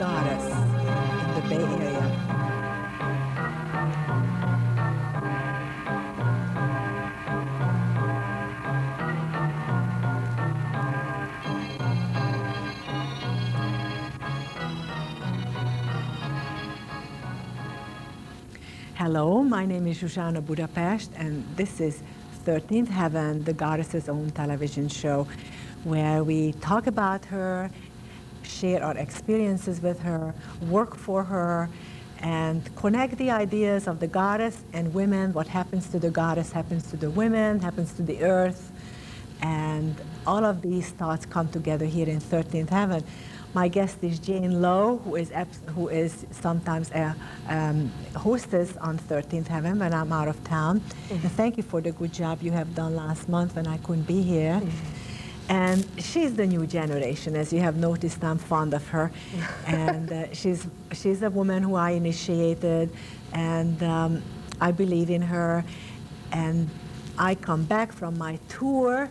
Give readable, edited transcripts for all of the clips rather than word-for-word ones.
goddess in the Bay Area. Hello, my name is Zsuzsana Budapest, and this is 13th Heaven, the Goddess's own television show, where we talk about her, share our experiences with her, work for her, and connect the ideas of the goddess and women. What happens to the goddess happens to the women, happens to the earth, and all of these thoughts come together here in 13th Heaven. My guest is Jane Lowe, who is sometimes a hostess on 13th Heaven when I'm out of town. And thank you for the good job you have done last month when I couldn't be here. And she's the new generation. As you have noticed, I'm fond of her. And she's a woman who I initiated, and I believe in her. And I come back from my tour,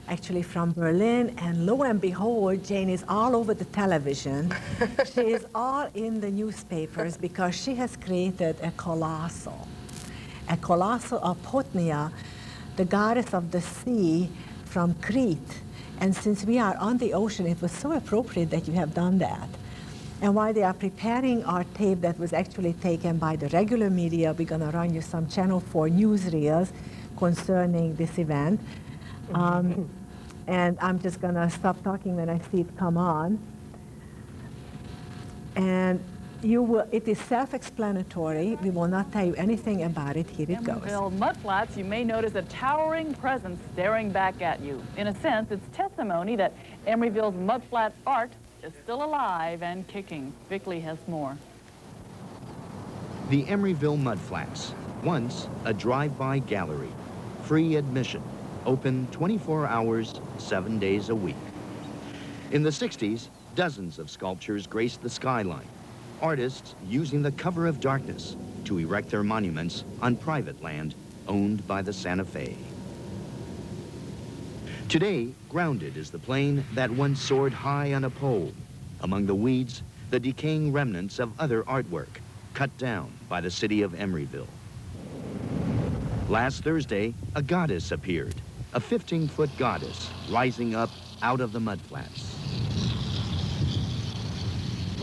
actually from Berlin, and lo and behold, Jane is all over the television. She is all in the newspapers because she has created a colossal of Potnia, the goddess of the sea from Crete. And since we are on the ocean, it was so appropriate that you have done that. And while they are preparing our tape that was actually taken by the regular media, we're gonna run you some Channel 4 newsreels concerning this event. And I'm just gonna stop talking when I see it come on. And it is self-explanatory. We will not tell you anything about it. Here it goes. Emeryville mudflats, you may notice a towering presence staring back at you. In a sense, it's testimony that Emeryville's mudflat art is still alive and kicking. Bickley has more. The Emeryville mudflats, once a drive-by gallery, free admission, open 24 hours, 7 days a week. In the 60s, dozens of sculptures graced the skyline, artists using the cover of darkness to erect their monuments on private land owned by the Santa Fe. Today, grounded is the plane that once soared high on a pole. Among the weeds, the decaying remnants of other artwork cut down by the city of Emeryville. Last Thursday, a goddess appeared, a 15-foot goddess rising up out of the mudflats.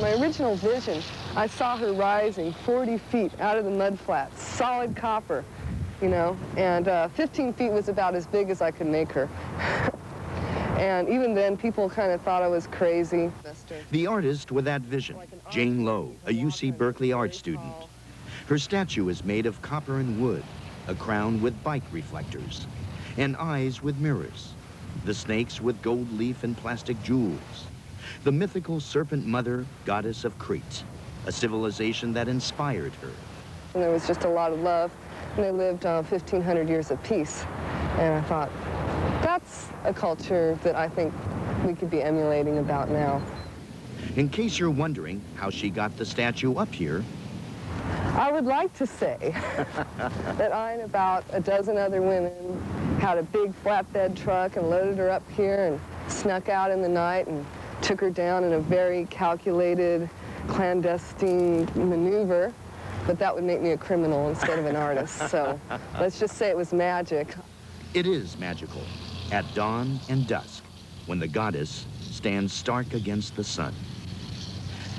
My original vision, I saw her rising 40 feet out of the mudflats, solid copper, you know, and 15 feet was about as big as I could make her. And even then, people kind of thought I was crazy. The artist with that vision, Jane Lowe, a UC Berkeley art student. Her statue is made of copper and wood, a crown with bike reflectors, and eyes with mirrors, the snakes with gold leaf and plastic jewels, the mythical serpent mother, goddess of Crete, a civilization that inspired her. And there was just a lot of love, and they lived 1,500 years of peace. And I thought, that's a culture that I think we could be emulating about now. In case you're wondering how she got the statue up here, I would like to say that I and about a dozen other women had a big flatbed truck and loaded her up here and snuck out in the night and took her down in a very calculated, clandestine maneuver. But that would make me a criminal instead of an artist. So let's just say it was magic. it is magical at dawn and dusk when the goddess stands stark against the sun.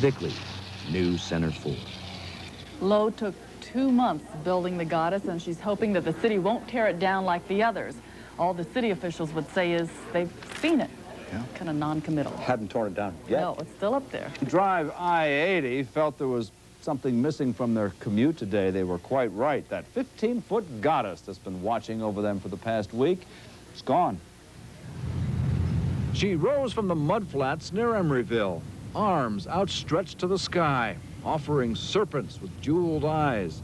Bickley, new Center 4. Lowe took 2 months building the goddess, and she's hoping that the city won't tear it down like the others. All the city officials would say is they've seen it. Yeah. Kind of non-committal. Hadn't torn it down yet? No, it's still up there. Drive I-80 felt there was something missing from their commute today. They were quite right. That 15-foot goddess that's been watching over them for the past week is gone. She rose from the mudflats near Emeryville, arms outstretched to the sky, offering serpents with jeweled eyes.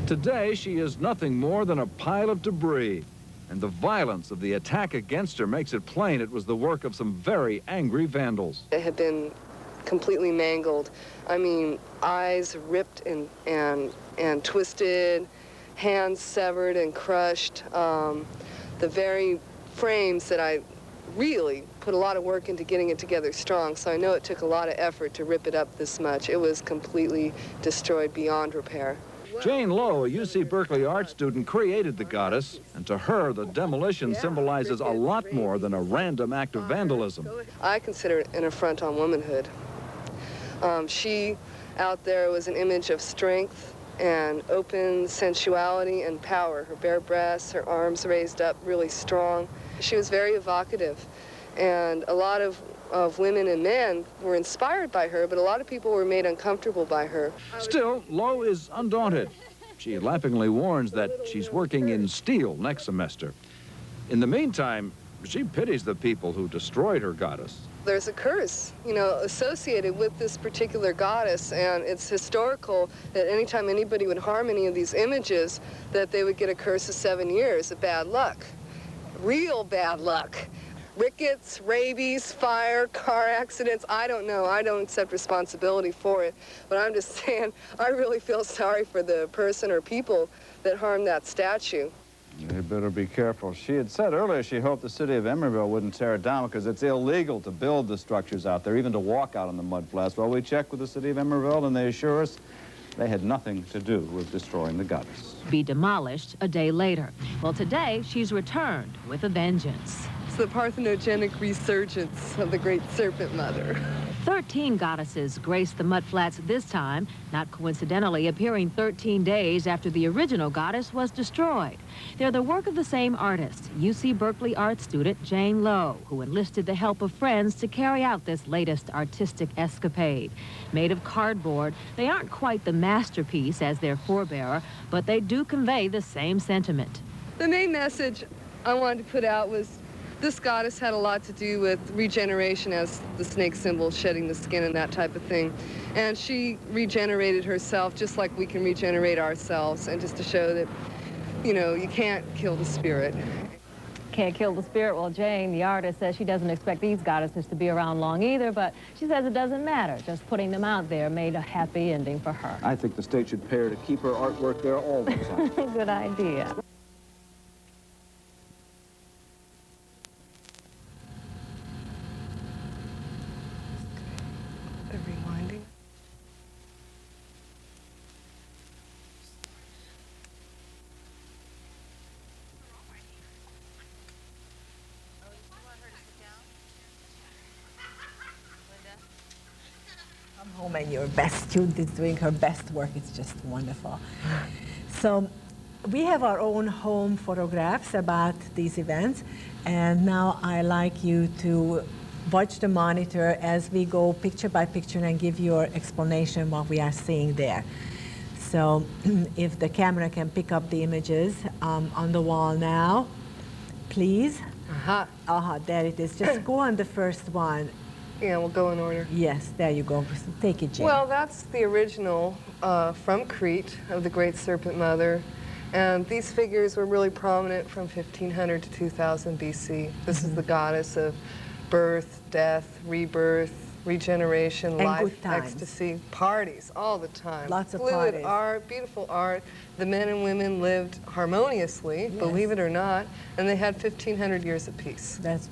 Today, she is nothing more than a pile of debris, and the violence of the attack against her makes it plain it was the work of some very angry vandals. They had been completely mangled. I mean, eyes ripped and twisted, hands severed and crushed. The very frames that I really put a lot of work into getting it together strong, so I know it took a lot of effort to rip it up this much. It was completely destroyed beyond repair. Jane Lowe, a UC Berkeley art student, created the goddess, and to her, the demolition symbolizes a lot more than a random act of vandalism. I consider it an affront on womanhood. She, out there, was an image of strength and open sensuality and power. Her bare breasts, her arms raised up really strong. She was very evocative, and a lot of women and men were inspired by her, but a lot of people were made uncomfortable by her. Still, Lowe is undaunted. She laughingly warns that she's working in steel next semester. In the meantime, she pities the people who destroyed her goddess. There's a curse, you know, associated with this particular goddess, and it's historical that anytime anybody would harm any of these images, that they would get a curse of 7 years of bad luck. Real bad luck. Rickets, rabies, fire, car accidents, I don't know. I don't accept responsibility for it. But I'm just saying, I really feel sorry for the person or people that harmed that statue. You better be careful. She had said earlier she hoped the city of Emeryville wouldn't tear it down because it's illegal to build the structures out there, even to walk out on the mud flats. Well, we checked with the city of Emeryville, and they assure us they had nothing to do with destroying the goddess. Be demolished a day later. Well, today she's returned with a vengeance. It's the parthenogenic resurgence of the great serpent mother. 13 goddesses graced the mudflats this time, not coincidentally appearing 13 days after the original goddess was destroyed. They're the work of the same artist, UC Berkeley art student Jane Lowe, who enlisted the help of friends to carry out this latest artistic escapade. Made of cardboard, they aren't quite the masterpiece as their forebearer, but they do convey the same sentiment. The main message I wanted to put out was this goddess had a lot to do with regeneration, as the snake symbol, shedding the skin and that type of thing. And she regenerated herself just like we can regenerate ourselves, and just to show that, you know, you can't kill the spirit. Can't kill the spirit. Well, Jane, the artist, says she doesn't expect these goddesses to be around long either, but she says it doesn't matter. Just putting them out there made a happy ending for her. I think the state should pay her to keep her artwork there all the time. Good idea. Rewinding. Come home and your best student is doing her best work. It's just wonderful. So we have our own home photographs about these events, and now I like you to watch the monitor as we go picture by picture and give your explanation what we are seeing there. So if the camera can pick up the images on the wall now, please. There it is. Just go on the first one. Yeah, we'll go in order. Yes, there you go. Take it, Jane. Well, that's the original from Crete of the great serpent mother. And these figures were really prominent from 1500 to 2000 BC. This is the goddess of birth, death, rebirth, regeneration, and life, good times. ecstasy, parties all the time. Lots of Fluid parties. art, beautiful art. The men and women lived harmoniously, believe it or not, and they had 1,500 years of peace. That's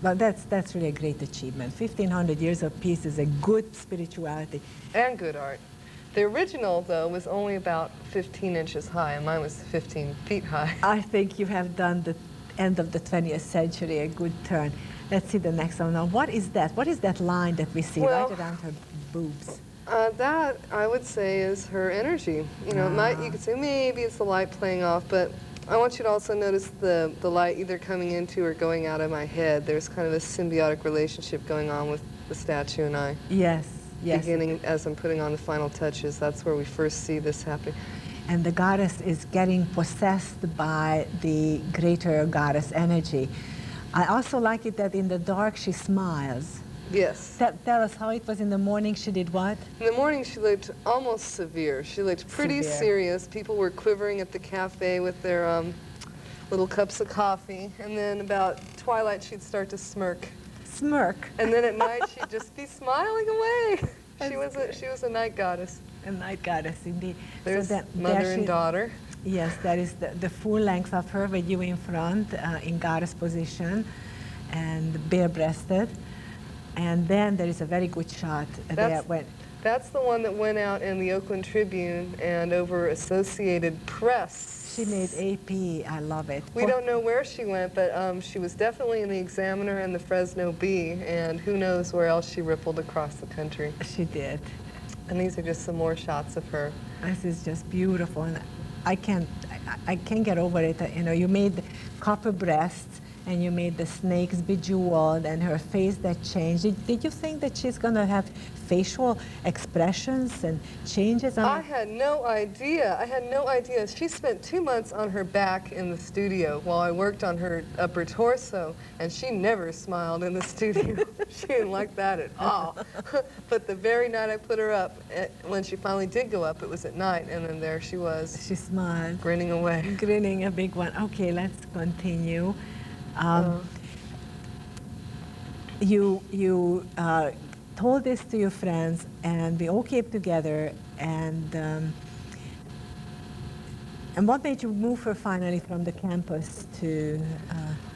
really a great achievement. 1,500 years of peace is a good spirituality. And good art. The original, though, was only about 15 inches high, and mine was 15 feet high. I think you have done the end of the 20th century a good turn. Let's see the next one now. What is that? What is that line that we see right around her boobs? That, I would say, is her energy. You know, you could say maybe it's the light playing off, but I want you to also notice the light either coming into or going out of my head. There's kind of a symbiotic relationship going on with the statue and I. Yes, yes. Beginning as I'm putting on the final touches, that's where we first see this happening. And the goddess is getting possessed by the greater goddess energy. I also like it that in the dark she smiles. Yes. Tell us how it was in the morning. She did what? In the morning she looked almost severe. She looked pretty serious. People were quivering at the cafe with their little cups of coffee. And then about twilight she'd start to smirk. Smirk. And then at night she'd just be smiling away. She was a night goddess. A night goddess, indeed. There's so mother and daughter. Yes, that is the full length of her with you in front in goddess position. and bare-breasted. And then there is a very good shot That's the one that went out in the Oakland Tribune and over Associated Press. She made AP. I love it. We don't know where she went, but she was definitely in the Examiner and the Fresno Bee, and who knows where else she rippled across the country. She did. And these are just some more shots of her. This is just beautiful, and I can't get over it. You know, you made copper breasts, and you made the snakes bejeweled, and her face that changed. Did you think that she's going to have facial expressions and changes? I had no idea. I had no idea. She spent 2 months on her back in the studio while I worked on her upper torso, and she never smiled in the studio. She didn't like that at all. But the very night I put her up, when she finally did go up, it was at night, and then there she was. She smiled. Grinning away. Grinning, a big one. Okay, let's continue. You told this to your friends, and we all came together, and what made you move her finally from the campus to...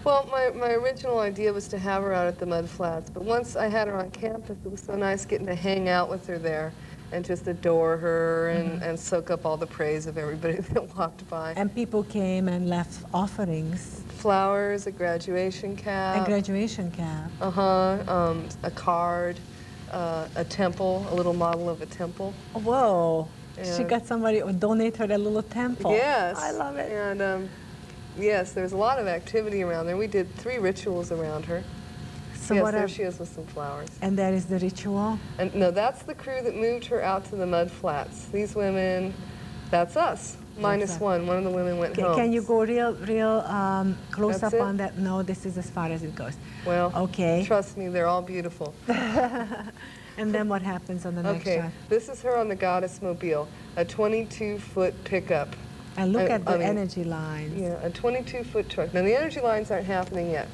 Well, my original idea was to have her out at the Mud Flats, but once I had her on campus, it was so nice getting to hang out with her there and just adore her and soak up all the praise of everybody that walked by. And people came and left offerings. Flowers, a graduation cap. A graduation cap. A card, a temple, a little model of a temple. Whoa. And she got somebody to donate her a little temple. Yes. I love it. And yes, there's a lot of activity around there. We did 3 rituals around her. So yes, what there she is with some flowers. And that is the ritual? And no, that's the crew that moved her out to the Mud Flats. These women, that's us. Minus one. One of the women went home. Can you go real close That's up it? on that? No, this is as far as it goes. Well, okay. Trust me, they're all beautiful. And then what happens on the next shot? Okay, this is her on the Goddess Mobile, a 22-foot pickup. And look at the energy lines. Yeah, a 22-foot truck. Now the energy lines aren't happening yet,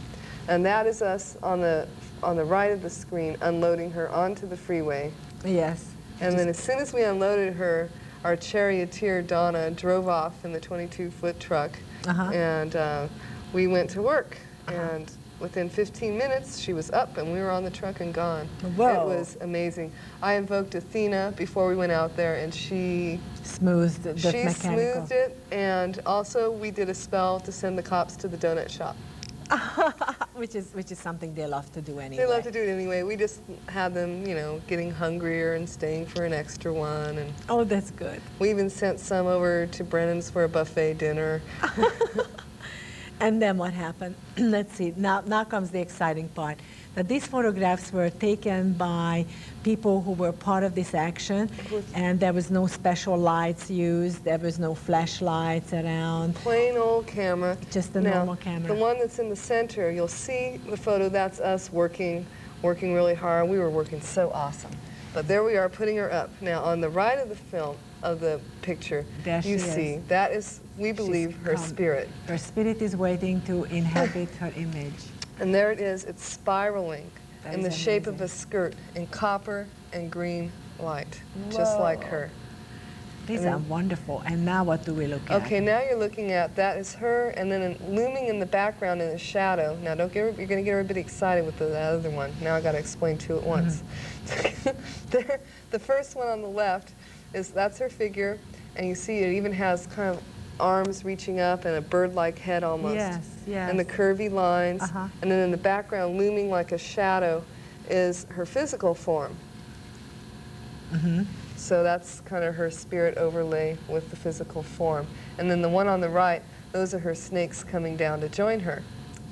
and that is us on the right of the screen unloading her onto the freeway. Yes. And then as soon as we unloaded her, our charioteer Donna drove off in the 22-foot truck, and we went to work. And within 15 minutes, she was up, and we were on the truck and gone. Whoa. It was amazing. I invoked Athena before we went out there, and she smoothed the She mechanical. smoothed it, and also we did a spell to send the cops to the donut shop. which is something they love to do anyway. They love to do it anyway. We just had them, you know, getting hungrier and staying for an extra one. And oh, that's good. we even sent some over to Brennan's for a buffet dinner. And then what happened? Let's see. Now comes the exciting part. That these photographs were taken by people who were part of this action, and there was no special lights used. There was no flashlights around. Plain old camera. Just a normal camera. The one that's in the center, you'll see the photo. That's us working really hard. We were working so awesome. But there we are, putting her up. Now, on the right of the film, of the picture, you see, that is, we believe, her spirit. Her spirit is waiting to inhabit her image. And there it is, it's spiraling in the shape of amazing. a skirt in copper and green light, just like her. These are wonderful. And now what do we look at? Okay, now you're looking at, that is her, and then looming in the background in the shadow. Now, don't get, you're going to get everybody excited with the other one. Now I got to explain 2 at once. There, the first one on the left is, that's her figure, and you see it even has kind of arms reaching up and a bird-like head almost. Yes, yes. And the curvy lines. And then in the background, looming like a shadow, is her physical form. So that's kind of her spirit overlay with the physical form. And then the one on the right, those are her snakes coming down to join her.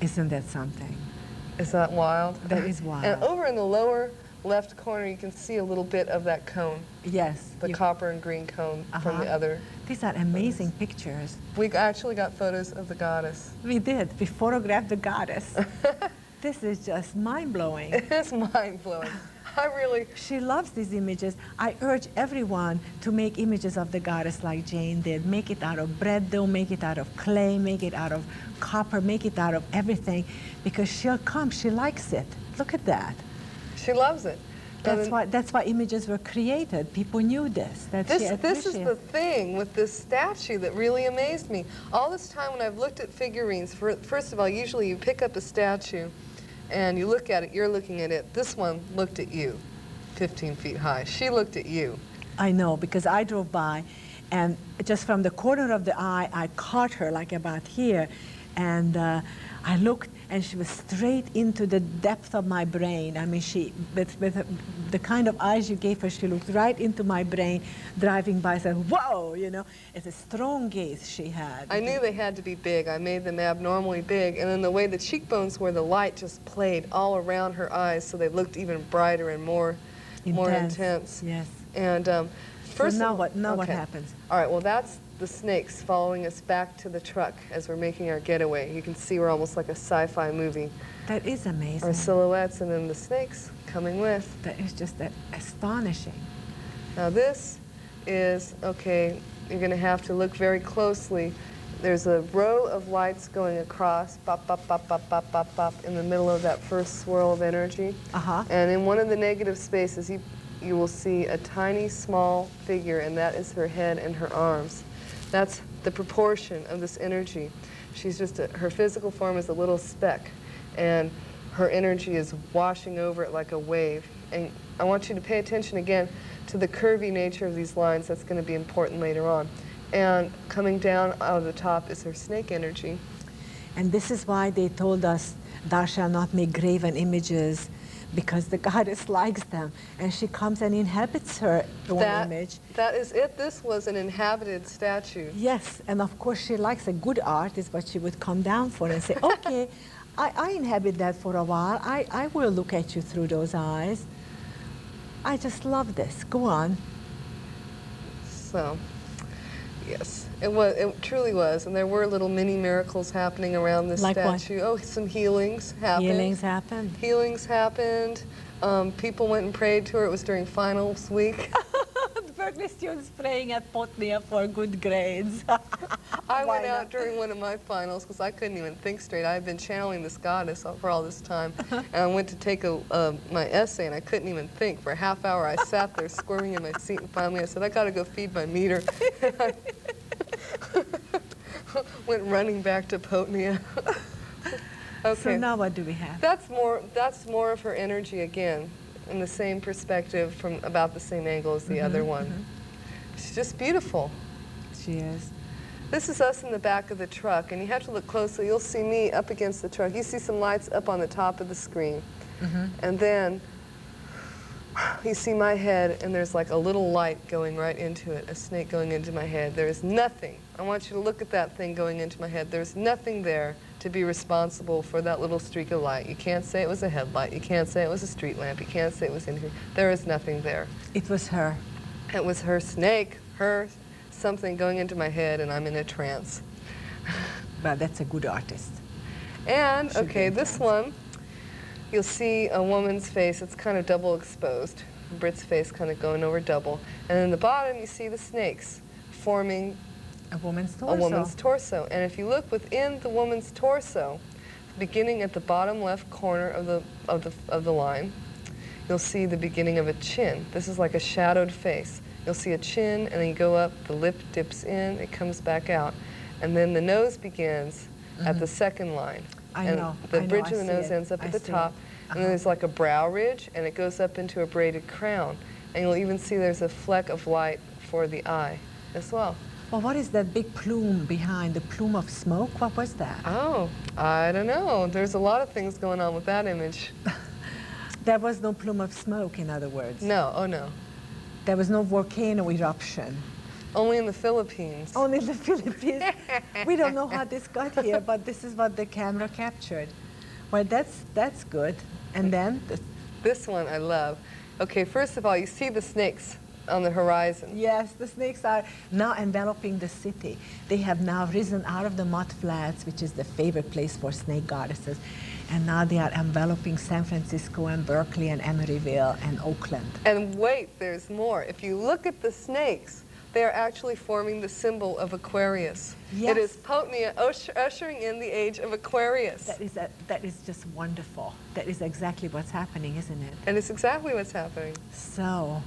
Isn't that something? Is that wild? That is wild. And over in the lower left corner, you can see a little bit of that cone. Yes. The copper and green cone from the other. These are amazing pictures. We actually got photos of the goddess. We did. We photographed the goddess. This is just mind-blowing. It's mind-blowing. She loves these images. I urge everyone to make images of the goddess like Jane did. Make it out of bread dough, make it out of clay, make it out of copper, make it out of everything, because she'll come. She likes it. Look at that. She loves it. That's why images were created. People knew this. This is the thing with this statue that really amazed me. All this time when I've looked at figurines, first of all, usually you pick up a statue and you look at it, you're looking at it. This one looked at you, 15 feet high. She looked at you. I know, because I drove by, and just from the corner of the eye, I caught her like about here, and I looked, and she was straight into the depth of my brain. I mean, with the kind of eyes you gave her, she looked right into my brain, driving by, saying, whoa, you know. It's a strong gaze she had. I knew they had to be big. I made them abnormally big, and then the way the cheekbones were, the light just played all around her eyes, so they looked even brighter and more intense. Yes. And first, so now what happens? All right, well, that's the snakes following us back to the truck as we're making our getaway. You can see we're almost like a sci-fi movie. That is amazing. Our silhouettes, and then the snakes coming with. That is just astonishing. Now this is, okay, you're going to have to look very closely. There's a row of lights going across, bop, bop, bop, bop, bop, bop, bop, in the middle of that first swirl of energy. And in one of the negative spaces, you will see a tiny, small figure, and that is her head and her arms. That's the proportion of this energy. She's just, her physical form is a little speck, and her energy is washing over it like a wave. And I want you to pay attention again to the curvy nature of these lines. That's going to be important later on. And coming down out of the top is her snake energy. And this is why they told us, thou shalt not make graven images, because the goddess likes them, and she comes and inhabits her own image. That is it. This was an inhabited statue. Yes, and of course she likes a good art, is what she would come down for and say, okay, I inhabit that for a while. I will look at you through those eyes. I just love this. Go on. So, yes, it truly was, and there were little mini miracles happening around this statue. What? Oh, some healings happened. Healings happened. Healings happened. People went and prayed to her. It was during finals week. The Berkeley students praying at Potnia for good grades. I went out during one of my finals because I couldn't even think straight. I had been channeling this goddess for all this time, and I went to take my essay, and I couldn't even think. For a half hour, I sat there squirming in my seat, and finally I said, I got to go feed my meter. Went running back to Potnia. Okay. So now what do we have? That's more of her energy again, in the same perspective from about the same angle as the other one. She's just beautiful. She is. This is us in the back of the truck, and you have to look closely. You'll see me up against the truck. You see some lights up on the top of the screen. And then you see my head, and there's like a little light going right into it, a snake going into my head. There is nothing. I want you to look at that thing going into my head. There's nothing there to be responsible for that little streak of light. You can't say it was a headlight. You can't say it was a street lamp. You can't say it was anything. There is nothing there. It was her. It was her snake, her something going into my head, and I'm in a trance. Well, that's a good artist. And, okay, this one, you'll see a woman's face. It's kind of double exposed. Brit's face kind of going over double. And in the bottom, you see the snakes forming a woman's torso. A woman's torso. And if you look within the woman's torso, beginning at the bottom left corner of the line, you'll see the beginning of a chin. This is like a shadowed face. You'll see a chin, and then you go up, the lip dips in, it comes back out. And then the nose begins at the second line. The bridge of the nose ends up at the top. And then there's like a brow ridge, and it goes up into a braided crown. And you'll even see there's a fleck of light for the eye as well. Well, what is that big plume behind, the plume of smoke? What was that? Oh, I don't know. There's a lot of things going on with that image. There was no plume of smoke, in other words. No, oh no. There was no volcano eruption. Only in the Philippines. Only in the Philippines. We don't know how this got here, but this is what the camera captured. Well, that's good. And then? This one I love. Okay, first of all, you see the snakes on the horizon. Yes, the snakes are now enveloping the city. They have now risen out of the mud flats, which is the favorite place for snake goddesses, and now they are enveloping San Francisco and Berkeley and Emeryville and Oakland. And wait, there's more. If you look at the snakes, they are actually forming the symbol of Aquarius. Yes. It is Potnia ushering in the age of Aquarius. That is just wonderful. That is exactly what's happening, isn't it? And it's exactly what's happening. So.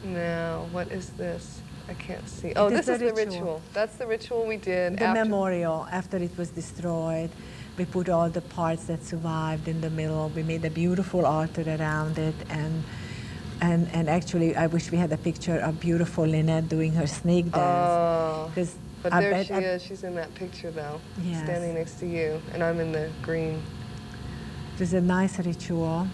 Now, what is this? I can't see. Oh, this is the ritual. That's the ritual we did. The memorial after it was destroyed. We put all the parts that survived in the middle. We made a beautiful altar around it, and actually, I wish we had a picture of beautiful Lynette doing her snake dance. Oh, but there she is. She's in that picture, though, yes, standing next to you, and I'm in the green. It was a nice ritual,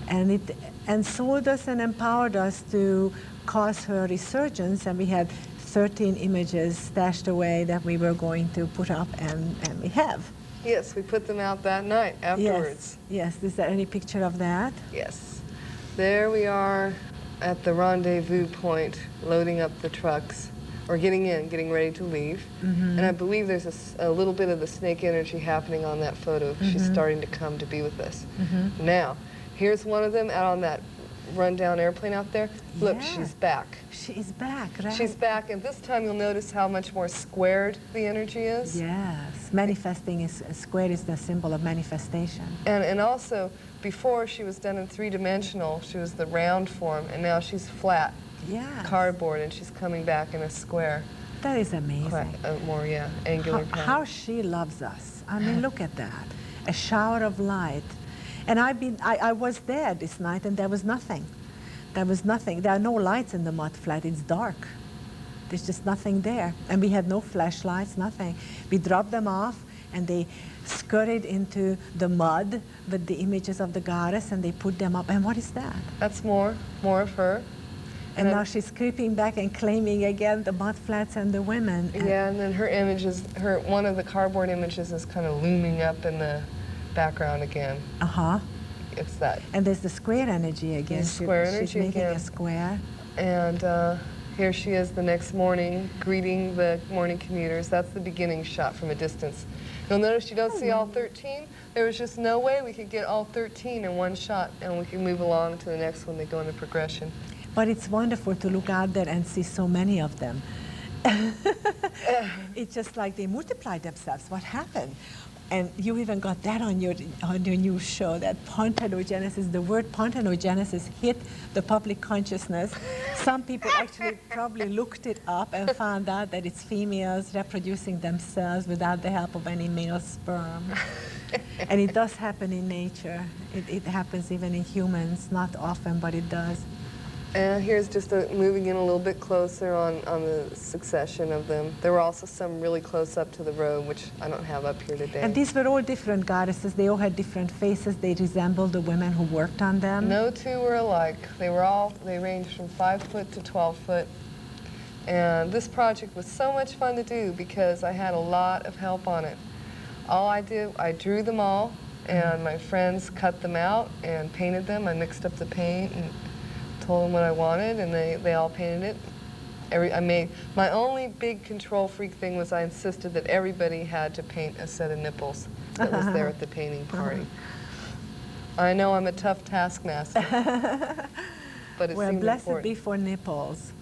and it soothed us and empowered us to cause her resurgence, and we had 13 images stashed away that we were going to put up, and we have. Yes, we put them out that night afterwards. Yes, is there any picture of that? Yes. There we are at the rendezvous point, loading up the trucks, or getting ready to leave. Mm-hmm. And I believe there's a little bit of the snake energy happening on that photo. Mm-hmm. She's starting to come to be with us. Mm-hmm. Now, here's one of them out on that rundown airplane out there. Look, yeah, she's back. She is back, right? She's back, and this time you'll notice how much more squared the energy is. Yes, manifesting is square is the symbol of manifestation. And also, before she was done in three-dimensional, she was the round form, and now she's flat, cardboard, and she's coming back in a square. That is amazing. More, angular pattern. How she loves us. I mean, look at that. A shower of light. And I was there this night, and there was nothing. There was nothing. There are no lights in the mud flat. It's dark. There's just nothing there. And we had no flashlights, nothing. We dropped them off, and they scurried into the mud with the images of the goddess, and they put them up. And what is that? That's more of her. And now she's creeping back and claiming again the mud flats and the women. Yeah, and then her images, one of the cardboard images is kind of looming up in the background again. Uh-huh. It's that. And there's the square energy again. Square energy she's making again. A square. And here she is the next morning, greeting the morning commuters. That's the beginning shot from a distance. You'll notice you don't see all 13. There was just no way we could get all 13 in one shot, and we can move along to the next one. They go into progression. But it's wonderful to look out there and see so many of them. It's just like they multiplied themselves. What happened? And you even got that on your new show, that parthenogenesis. The word parthenogenesis hit the public consciousness. Some people actually probably looked it up and found out that it's females reproducing themselves without the help of any male sperm. And it does happen in nature. It happens even in humans, not often, but it does. And here's just moving in a little bit closer on the succession of them. There were also some really close up to the road, which I don't have up here today. And these were all different goddesses. They all had different faces. They resembled the women who worked on them. No two were alike. They ranged from 5 foot to 12 foot. And this project was so much fun to do because I had a lot of help on it. All I did, I drew them all, and my friends cut them out and painted them. I mixed up the paint and told them what I wanted, and they all painted it. My only big control freak thing was I insisted that everybody had to paint a set of nipples that was there at the painting party. I know I'm a tough taskmaster, but it well, seemed blessed important. Be for nipples.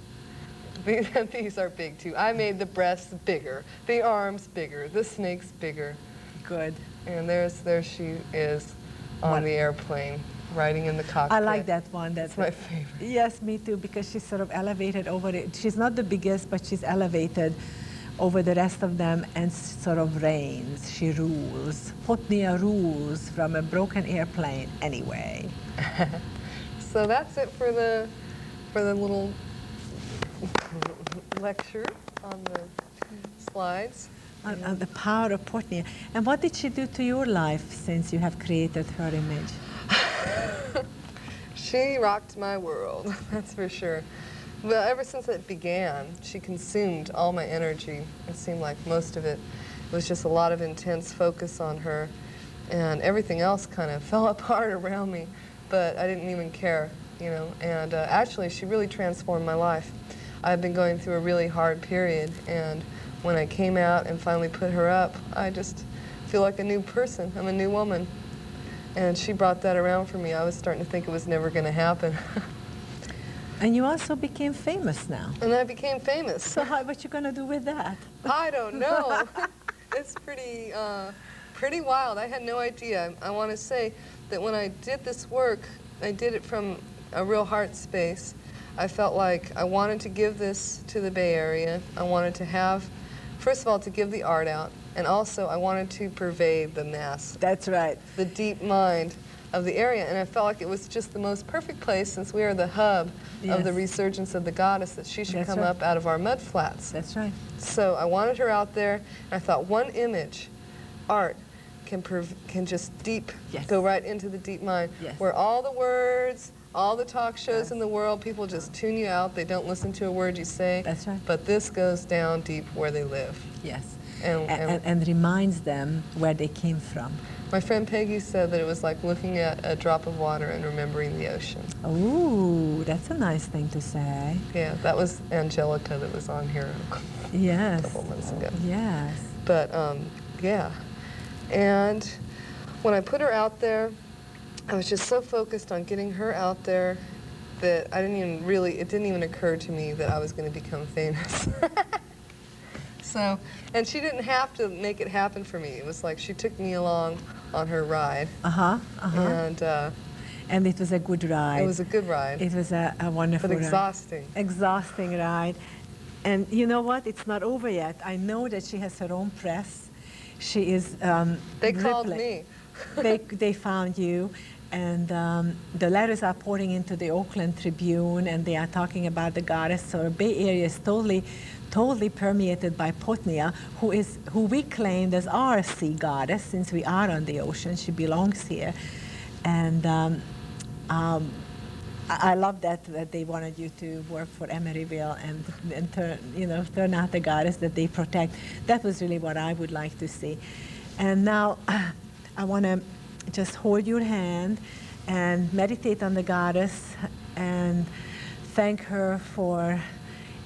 These are big too. I made the breasts bigger, the arms bigger, the snakes bigger. Good. And there she is on the airplane, riding in the cockpit. I like that one. That's my favorite. Yes, me too, because she's sort of elevated over it. She's not the biggest, but she's elevated over the rest of them and sort of reigns. She rules. Potnia rules from a broken airplane anyway. So that's it for the little lecture on the slides. On the power of Potnia. And what did she do to your life since you have created her image? She rocked my world, that's for sure. Well, ever since it began, she consumed all my energy. It seemed like most of it was just a lot of intense focus on her, and everything else kind of fell apart around me, but I didn't even care, you know. And actually, she really transformed my life. I've been going through a really hard period, and when I came out and finally put her up, I just feel like a new person. I'm a new woman. And she brought that around for me. I was starting to think it was never going to happen. And you also became famous now. And I became famous. So what you going to do with that? I don't know. It's pretty wild. I had no idea. I want to say that when I did this work, I did it from a real heart space. I felt like I wanted to give this to the Bay Area. I wanted to have, first of all, to give the art out, And also, I wanted to pervade the mass. That's right. The deep mind of the area. And I felt like it was just the most perfect place, since we are the hub of the resurgence of the goddess, that she should come up out of our mud flats. That's right. So I wanted her out there, and I thought one image, art, can just go right into the deep mind, where all the words, all the talk shows in the world, people just tune you out. They don't listen to a word you say. That's right. But this goes down deep where they live. Yes. And And reminds them where they came from. my friend Peggy said that it was like looking at a drop of water and remembering the ocean. Ooh, that's a nice thing to say. Yeah, that was Angelica that was on here a couple months ago. Yes. But yeah. And when I put her out there, I was just so focused on getting her out there that it didn't even occur to me that I was going to become famous. So, and she didn't have to make it happen for me. It was like she took me along on her ride. And it was a good ride. It was a good ride. It was a wonderful but exhausting. ride. Exhausting ride. And you know what? It's not over yet. I know that she has her own press. She is They called me. they found you. And the letters are pouring into the Oakland Tribune, and they are talking about the goddess. So the Bay Area is totally permeated by Potnia, who we claimed as our sea goddess, since we are on the ocean. She belongs here. And I love that they wanted you to work for Emeryville and turn out the goddess that they protect. That was really what I would like to see. And now I want to just hold your hand and meditate on the goddess and thank her for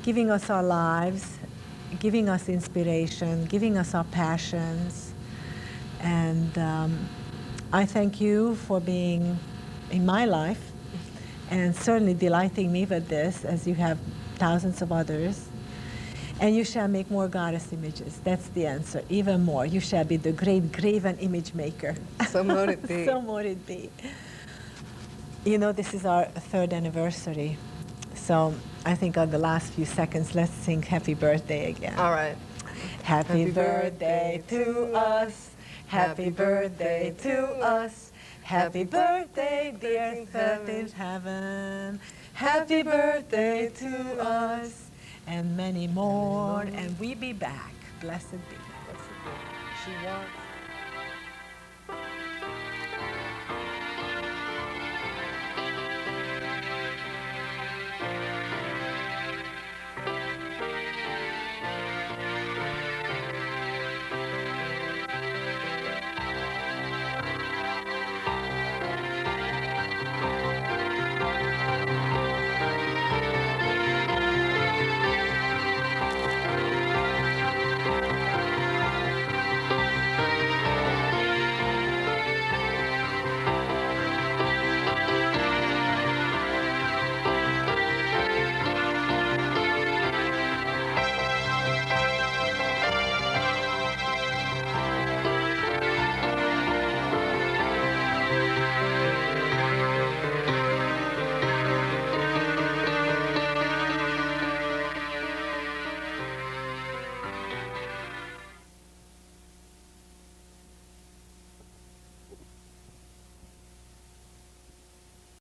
giving us our lives, giving us inspiration, giving us our passions. And I thank you for being in my life and certainly delighting me with this, as you have thousands of others. And you shall make more goddess images. That's the answer. Even more. You shall be the great graven image maker. So mote it be. So mote it be. You know, this is our 3rd anniversary. So I think on the last few seconds, let's sing Happy Birthday again. All right. Happy birthday to us. Happy birthday to us. Happy birthday, dear 13th heaven. Happy birthday to us. And many more, and we be back. Blessed be. She wants